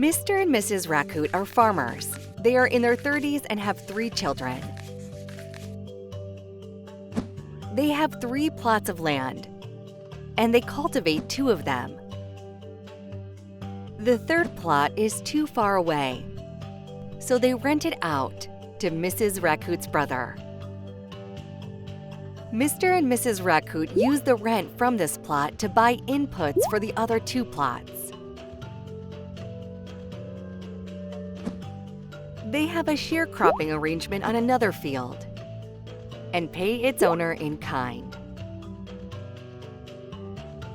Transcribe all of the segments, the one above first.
Mr. and Mrs. Raccoon are farmers. They are in their 30s and have 3 children. They have 3 plots of land, and they cultivate 2 of them. The 3rd plot is too far away, so they rent it out to Mrs. Raccoon's brother. Mr. and Mrs. Raccoon use the rent from this plot to buy inputs for the other 2 plots. They have a sharecropping arrangement on another field and pay its owner in kind.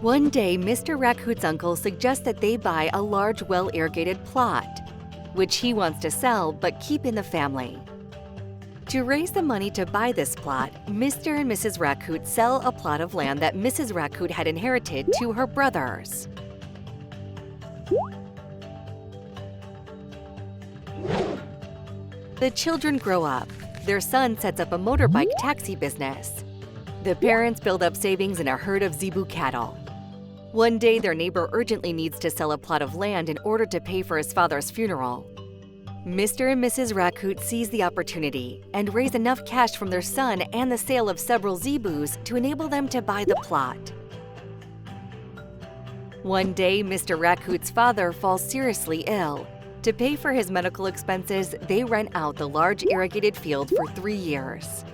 One day, Mr. Raccoon's uncle suggests that they buy a large, well-irrigated plot, which he wants to sell but keep in the family. To raise the money to buy this plot, Mr. and Mrs. Raccoon sell a plot of land that Mrs. Raccoon had inherited to her brothers. The children grow up. Their son sets up a motorbike taxi business. The parents build up savings in a herd of zebu cattle. One day, their neighbor urgently needs to sell a plot of land in order to pay for his father's funeral. Mr. and Mrs. Raccoon seize the opportunity and raise enough cash from their son and the sale of several zebus to enable them to buy the plot. One day, Mr. Raccoon's father falls seriously ill. To pay for his medical expenses, they rent out the large irrigated field for 3 years.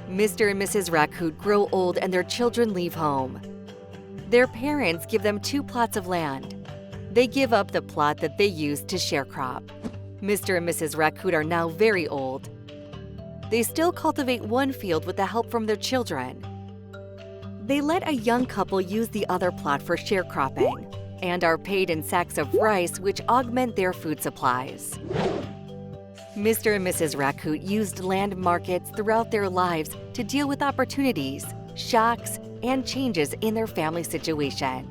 Mr. and Mrs. Raccoon grow old and their children leave home. Their parents give them 2 plots of land. They give up the plot that they used to sharecrop. Mr. and Mrs. Raccoon are now very old. They still cultivate 1 field with the help from their children. They let a young couple use the other plot for sharecropping and are paid in sacks of rice, which augment their food supplies. Mr. and Mrs. Raccoon used land markets throughout their lives to deal with opportunities, shocks, and changes in their family situation.